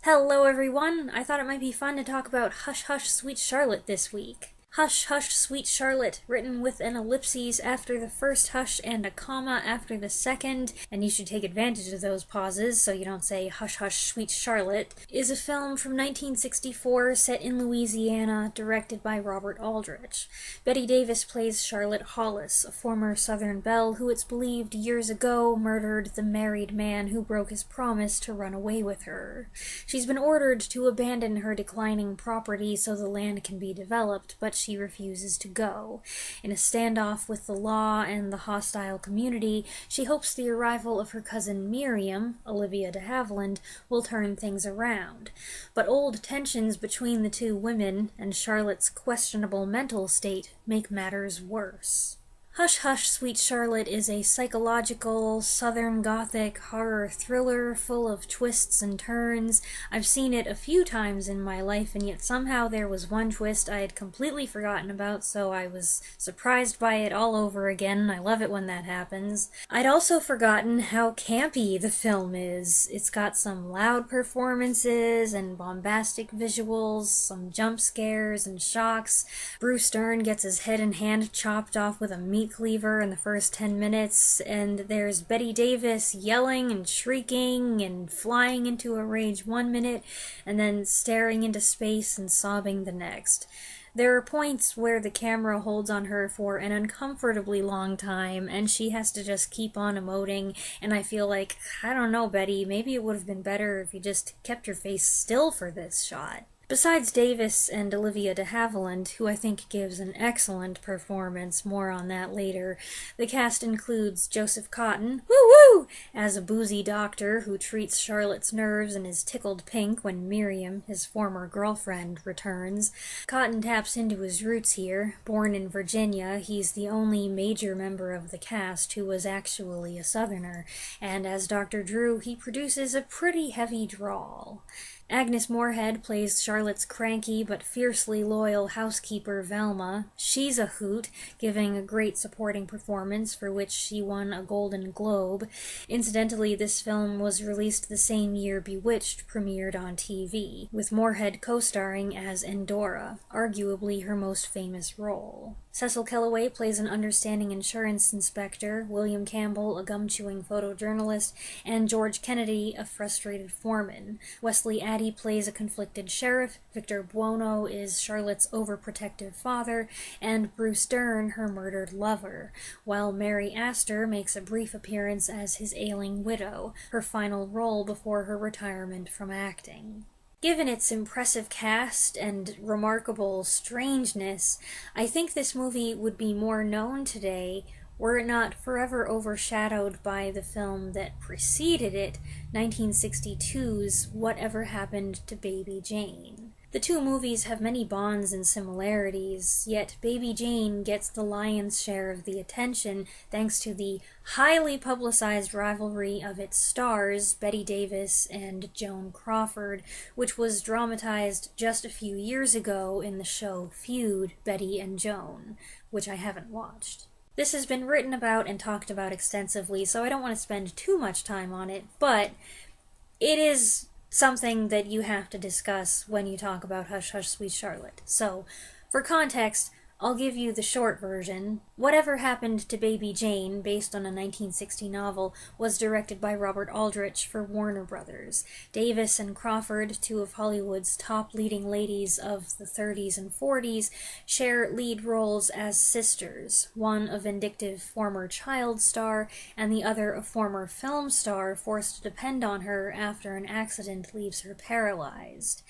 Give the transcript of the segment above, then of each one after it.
Hello everyone! I thought it might be fun to talk about Hush Hush Sweet Charlotte this week. Hush Hush Sweet Charlotte, written with an ellipses after the first hush and a comma after the second, and you should take advantage of those pauses so you don't say Hush Hush Sweet Charlotte, is a film from 1964 set in Louisiana, directed by Robert Aldrich. Bette Davis plays Charlotte Hollis, a former Southern belle who it's believed years ago murdered the married man who broke his promise to run away with her. She's been ordered to abandon her declining property so the land can be developed, but she refuses to go. In a standoff with the law and the hostile community, she hopes the arrival of her cousin Miriam, Olivia de Havilland, will turn things around. But old tensions between the two women and Charlotte's questionable mental state make matters worse. Hush Hush Sweet Charlotte is a psychological, Southern Gothic horror thriller full of twists and turns. I've seen it a few times in my life, and yet somehow there was one twist I had completely forgotten about, so I was surprised by it all over again. I love it when that happens. I'd also forgotten how campy the film is. It's got some loud performances and bombastic visuals, some jump scares and shocks. Bruce Dern gets his head and hand chopped off with a meat cleaver in the first 10 minutes, and there's Bette Davis yelling and shrieking and flying into a rage 1 minute, and then staring into space and sobbing the next. There are points where the camera holds on her for an uncomfortably long time, and she has to just keep on emoting, and I feel like, I don't know, Betty, maybe it would have been better if you just kept your face still for this shot. Besides Davis and Olivia de Havilland, who I think gives an excellent performance, more on that later, the cast includes Joseph Cotton, woo-woo, as a boozy doctor who treats Charlotte's nerves and is tickled pink when Miriam, his former girlfriend, returns. Cotton taps into his roots here. Born in Virginia, he's the only major member of the cast who was actually a Southerner, and as Dr. Drew, he produces a pretty heavy drawl. Agnes Moorehead plays Charlotte's cranky but fiercely loyal housekeeper Velma. She's a hoot, giving a great supporting performance for which she won a Golden Globe. Incidentally, this film was released the same year Bewitched premiered on TV, with Moorehead co-starring as Endora, arguably her most famous role. Cecil Kellaway plays an understanding insurance inspector, William Campbell a gum-chewing photojournalist, and George Kennedy a frustrated foreman. Wesley Addy plays a conflicted sheriff, Victor Buono is Charlotte's overprotective father, and Bruce Dern her murdered lover, while Mary Astor makes a brief appearance as his ailing widow, her final role before her retirement from acting. Given its impressive cast and remarkable strangeness, I think this movie would be more known today were it not forever overshadowed by the film that preceded it, 1962's Whatever Happened to Baby Jane. The two movies have many bonds and similarities, yet Baby Jane gets the lion's share of the attention thanks to the highly publicized rivalry of its stars, Bette Davis and Joan Crawford, which was dramatized just a few years ago in the show Feud, Betty and Joan, which I haven't watched. This has been written about and talked about extensively, so I don't want to spend too much time on it, but it is something that you have to discuss when you talk about Hush Hush Sweet Charlotte. So, for context, I'll give you the short version. Whatever Happened to Baby Jane, based on a 1960 novel, was directed by Robert Aldrich for Warner Brothers. Davis and Crawford, two of Hollywood's top leading ladies of the 30s and 40s, share lead roles as sisters, one a vindictive former child star, and the other a former film star forced to depend on her after an accident leaves her paralyzed.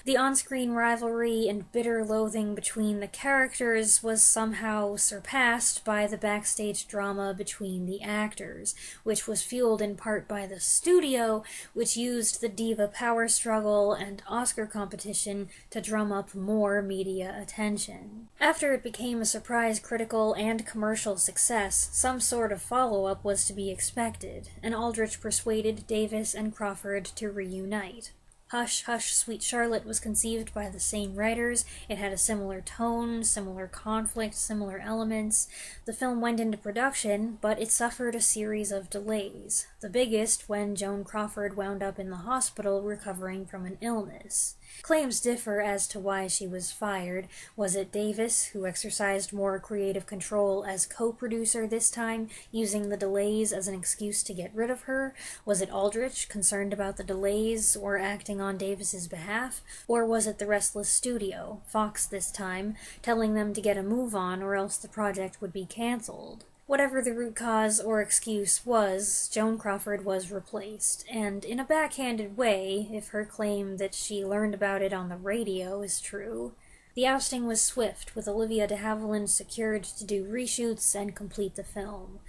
The on-screen rivalry and bitter loathing between the characters was somehow surpassed by the backstage drama between the actors, which was fueled in part by the studio, which used the diva power struggle and Oscar competition to drum up more media attention. After it became a surprise critical and commercial success, some sort of follow-up was to be expected, and Aldrich persuaded Davis and Crawford to reunite. Hush, Hush, Sweet Charlotte was conceived by the same writers. It had a similar tone, similar conflict, similar elements. The film went into production, but it suffered a series of delays. The biggest when Joan Crawford wound up in the hospital recovering from an illness. Claims differ as to why she was fired. Was it Davis, who exercised more creative control as co-producer this time, using the delays as an excuse to get rid of her? Was it Aldrich, concerned about the delays or acting on Davis's behalf? Or was it the restless studio, Fox this time, telling them to get a move on or else the project would be cancelled? Whatever the root cause or excuse was, Joan Crawford was replaced, and in a backhanded way, if her claim that she learned about it on the radio is true. The ousting was swift, with Olivia de Havilland secured to do reshoots and complete the film.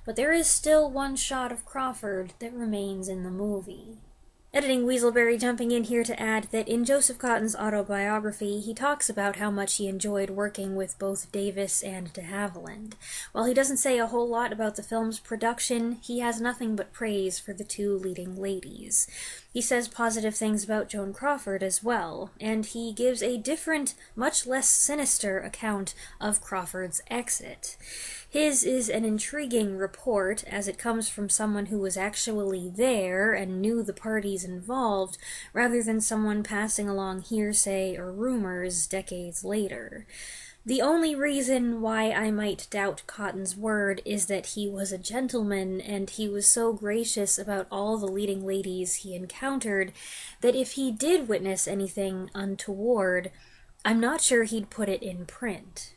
But there is still one shot of Crawford that remains in the movie. Editing Weaselberry jumping in here to add that in Joseph Cotton's autobiography, he talks about how much he enjoyed working with both Davis and de Havilland. While he doesn't say a whole lot about the film's production, he has nothing but praise for the two leading ladies. He says positive things about Joan Crawford as well, and he gives a different, much less sinister account of Crawford's exit. His is an intriguing report, as it comes from someone who was actually there and knew the parties involved, rather than someone passing along hearsay or rumors decades later. The only reason why I might doubt Cotton's word is that he was a gentleman, and he was so gracious about all the leading ladies he encountered that if he did witness anything untoward, I'm not sure he'd put it in print.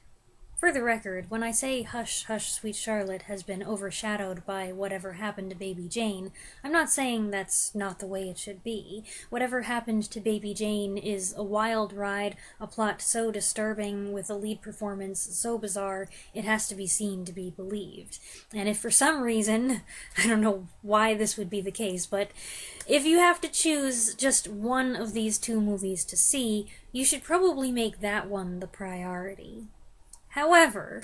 For the record, when I say Hush, Hush, Sweet Charlotte has been overshadowed by whatever happened to Baby Jane, I'm not saying that's not the way it should be. Whatever happened to Baby Jane is a wild ride, a plot so disturbing, with a lead performance so bizarre, it has to be seen to be believed. And if for some reason, I don't know why this would be the case, but if you have to choose just one of these two movies to see, you should probably make that one the priority. However,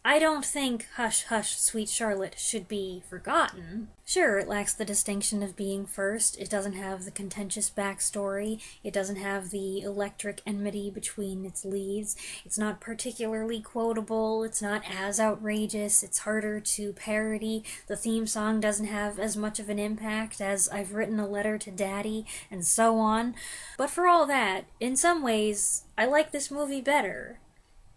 I don't think Hush Hush Sweet Charlotte should be forgotten. Sure, it lacks the distinction of being first, it doesn't have the contentious backstory, it doesn't have the electric enmity between its leads, it's not particularly quotable, it's not as outrageous, it's harder to parody, the theme song doesn't have as much of an impact as I've Written a Letter to Daddy, and so on. But for all that, in some ways, I like this movie better.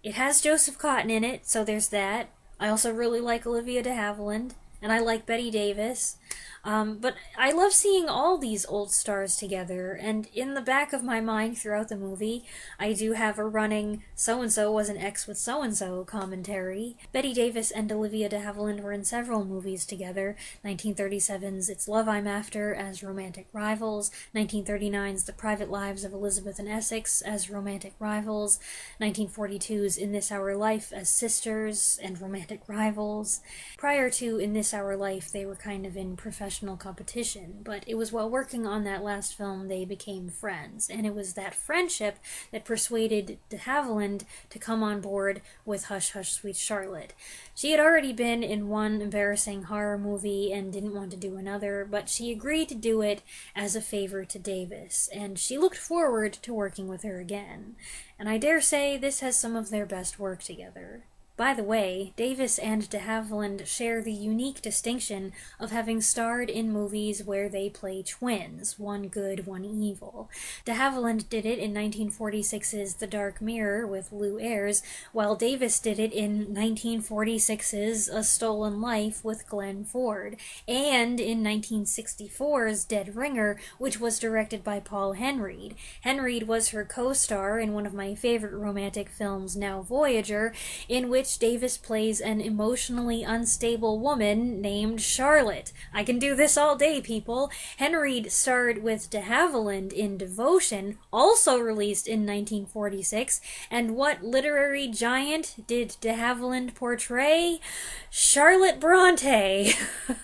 It has Joseph Cotton in it, so there's that. I also really like Olivia de Havilland, and I like Bette Davis. But I love seeing all these old stars together, and in the back of my mind throughout the movie, I do have a running so-and-so was an ex with so-and-so commentary. Bette Davis and Olivia de Havilland were in several movies together, 1937's It's Love I'm After as romantic rivals, 1939's The Private Lives of Elizabeth and Essex as romantic rivals, 1942's In This Our Life as sisters and romantic rivals. Prior to In This Our Life, they were kind of in professional competition, but it was while working on that last film they became friends, and it was that friendship that persuaded de Havilland to come on board with Hush Hush Sweet Charlotte. She had already been in one embarrassing horror movie and didn't want to do another, but she agreed to do it as a favor to Davis, and she looked forward to working with her again. And I dare say this has some of their best work together. By the way, Davis and de Havilland share the unique distinction of having starred in movies where they play twins, one good, one evil. De Havilland did it in 1946's The Dark Mirror with Lou Ayres, while Davis did it in 1946's A Stolen Life with Glenn Ford, and in 1964's Dead Ringer, which was directed by Paul Henreid. Henreid was her co-star in one of my favorite romantic films, Now Voyager, in which Davis plays an emotionally unstable woman named Charlotte. I can do this all day, people. Henreid starred with de Havilland in Devotion, also released in 1946, and what literary giant did de Havilland portray? Charlotte Bronte.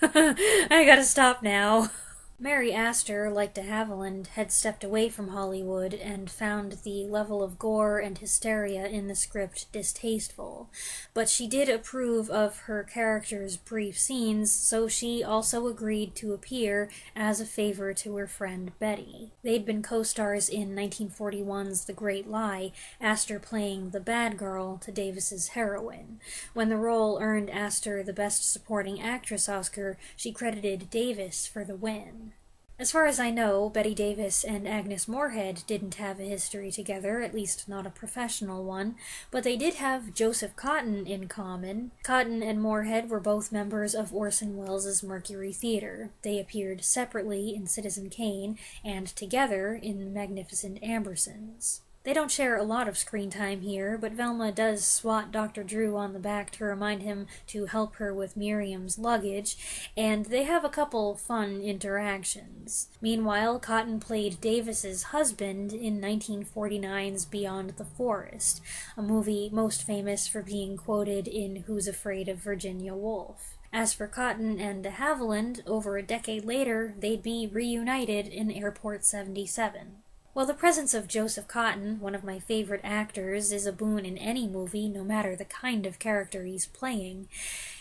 I gotta stop now. Mary Astor, like de Havilland, had stepped away from Hollywood and found the level of gore and hysteria in the script distasteful, but she did approve of her character's brief scenes, so she also agreed to appear as a favor to her friend Bette. They'd been co-stars in 1941's The Great Lie, Astor playing the bad girl to Davis's heroine. When the role earned Astor the Best Supporting Actress Oscar, she credited Davis for the win. As far as I know, Bette Davis and Agnes Moorehead didn't have a history together, at least not a professional one, but they did have Joseph Cotten in common. Cotten and Moorehead were both members of Orson Welles' Mercury Theatre. They appeared separately in Citizen Kane and together in Magnificent Ambersons. They don't share a lot of screen time here, but Velma does swat Dr. Drew on the back to remind him to help her with Miriam's luggage, and they have a couple fun interactions. Meanwhile, Cotten played Davis's husband in 1949's Beyond the Forest, a movie most famous for being quoted in Who's Afraid of Virginia Woolf. As for Cotten and de Havilland, over a decade later, they'd be reunited in Airport 77. While the presence of Joseph Cotten, one of my favorite actors, is a boon in any movie, no matter the kind of character he's playing,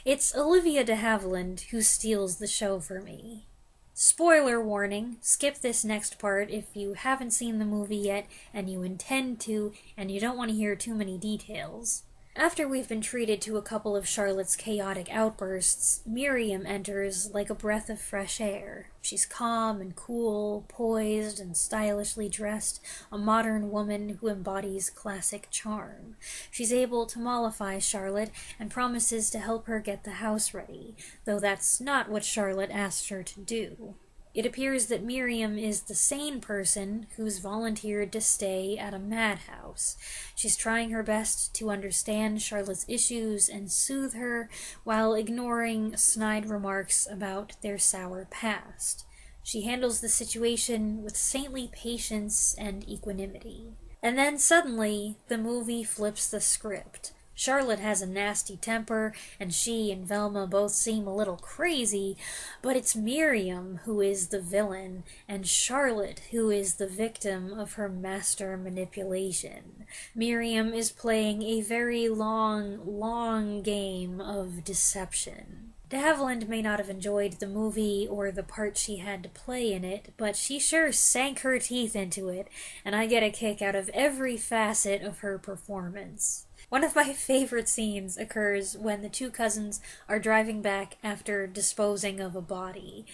it's Olivia de Havilland who steals the show for me. Spoiler warning, skip this next part if you haven't seen the movie yet and you intend to and you don't want to hear too many details. After we've been treated to a couple of Charlotte's chaotic outbursts, Miriam enters like a breath of fresh air. She's calm and cool, poised and stylishly dressed, a modern woman who embodies classic charm. She's able to mollify Charlotte and promises to help her get the house ready, though that's not what Charlotte asked her to do. It appears that Miriam is the sane person who's volunteered to stay at a madhouse. She's trying her best to understand Charlotte's issues and soothe her while ignoring snide remarks about their sour past. She handles the situation with saintly patience and equanimity. And then suddenly, the movie flips the script. Charlotte has a nasty temper, and she and Velma both seem a little crazy, but it's Miriam who is the villain, and Charlotte who is the victim of her master manipulation. Miriam is playing a very long game of deception. De Havilland may not have enjoyed the movie or the part she had to play in it, but she sure sank her teeth into it, and I get a kick out of every facet of her performance. One of my favorite scenes occurs when the two cousins are driving back after disposing of a body.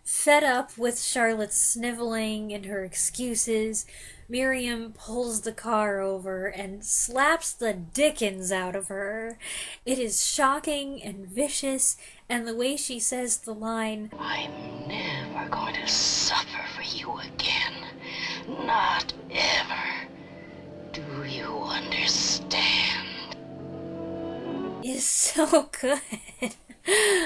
Fed up with Charlotte's sniveling and her excuses, Miriam pulls the car over and slaps the dickens out of her. It is shocking and vicious, and the way she says the line, "I'm never going to suffer for you again. Not ever. Do you understand?" is so good.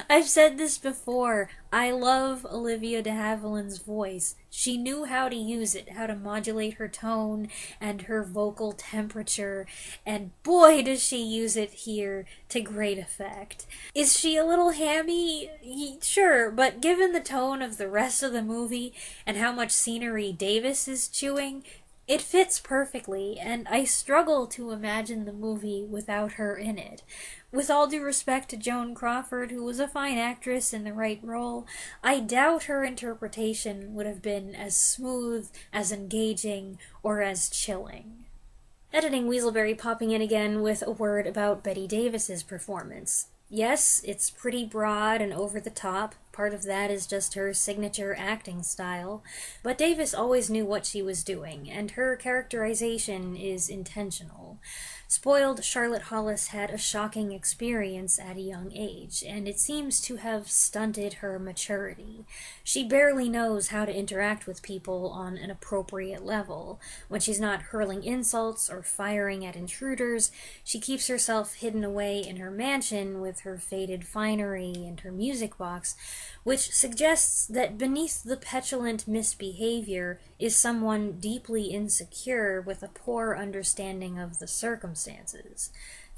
I've said this before. I love Olivia de Havilland's voice. She knew how to use it, how to modulate her tone and her vocal temperature, and boy does she use it here to great effect. Is she a little hammy? Sure, but given the tone of the rest of the movie and how much scenery Davis is chewing, it fits perfectly, and I struggle to imagine the movie without her in it. With all due respect to Joan Crawford, who was a fine actress in the right role, I doubt her interpretation would have been as smooth, as engaging, or as chilling. Editing Weaselberry popping in again with a word about Bette Davis's performance. Yes, it's pretty broad and over the top. Part of that is just her signature acting style. But Davis always knew what she was doing, and her characterization is intentional. Spoiled Charlotte Hollis had a shocking experience at a young age, and it seems to have stunted her maturity. She barely knows how to interact with people on an appropriate level. When she's not hurling insults or firing at intruders, she keeps herself hidden away in her mansion with her faded finery and her music box, which suggests that beneath the petulant misbehavior is someone deeply insecure with a poor understanding of the circumstances.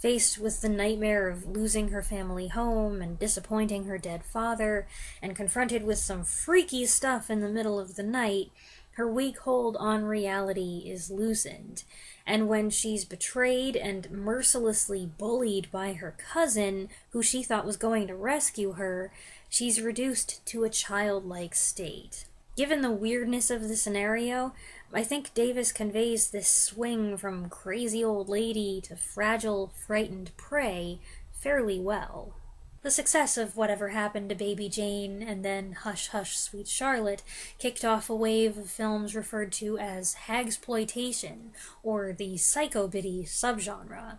Faced with the nightmare of losing her family home and disappointing her dead father, and confronted with some freaky stuff in the middle of the night, her weak hold on reality is loosened. And when she's betrayed and mercilessly bullied by her cousin, who she thought was going to rescue her, she's reduced to a childlike state. Given the weirdness of the scenario, I think Davis conveys this swing from crazy old lady to fragile, frightened prey fairly well. The success of Whatever Happened to Baby Jane and then Hush Hush Sweet Charlotte kicked off a wave of films referred to as hagsploitation, or the psycho-biddy subgenre.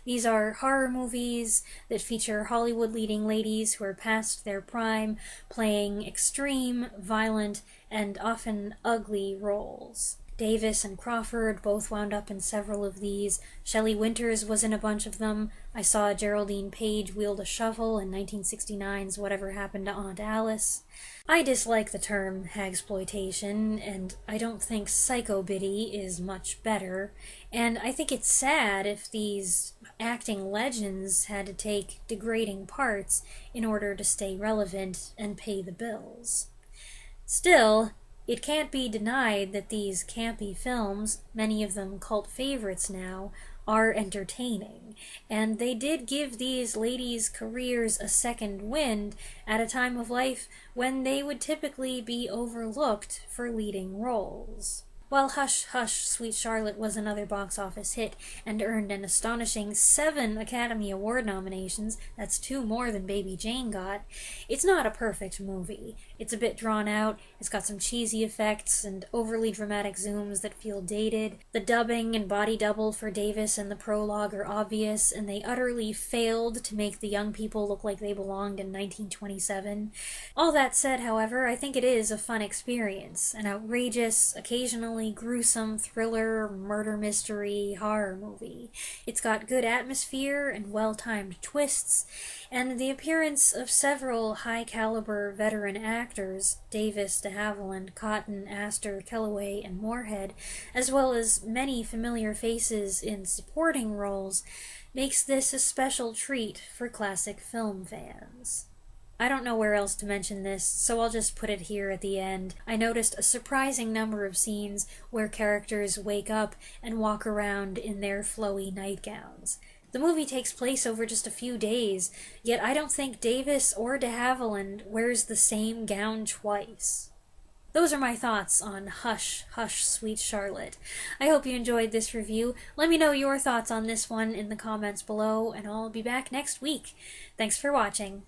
These are horror movies that feature Hollywood leading ladies who are past their prime, playing extreme, violent, and often ugly roles. Davis and Crawford both wound up in several of these. Shelley Winters was in a bunch of them. I saw Geraldine Page wield a shovel in 1969's Whatever Happened to Aunt Alice. I dislike the term hagsploitation, and I don't think psycho-biddy is much better, and I think it's sad if these acting legends had to take degrading parts in order to stay relevant and pay the bills. Still, it can't be denied that these campy films, many of them cult favorites now, are entertaining, and they did give these ladies' careers a second wind at a time of life when they would typically be overlooked for leading roles. While Hush Hush Sweet Charlotte was another box office hit and earned an astonishing 7 Academy Award nominations, that's 2 more than Baby Jane got, it's not a perfect movie. It's a bit drawn out, it's got some cheesy effects and overly dramatic zooms that feel dated. The dubbing and body double for Davis in the prologue are obvious, and they utterly failed to make the young people look like they belonged in 1927. All that said, however, I think it is a fun experience, an outrageous, occasionally gruesome thriller, murder mystery, horror movie. It's got good atmosphere and well-timed twists, and the appearance of several high-caliber veteran actors, Davis, de Havilland, Cotton, Astor, Kellaway, and Moorhead, as well as many familiar faces in supporting roles, makes this a special treat for classic film fans. I don't know where else to mention this, so I'll just put it here at the end. I noticed a surprising number of scenes where characters wake up and walk around in their flowy nightgowns. The movie takes place over just a few days, yet I don't think Davis or de Havilland wears the same gown twice. Those are my thoughts on Hush, Hush, Sweet Charlotte. I hope you enjoyed this review. Let me know your thoughts on this one in the comments below, and I'll be back next week. Thanks for watching.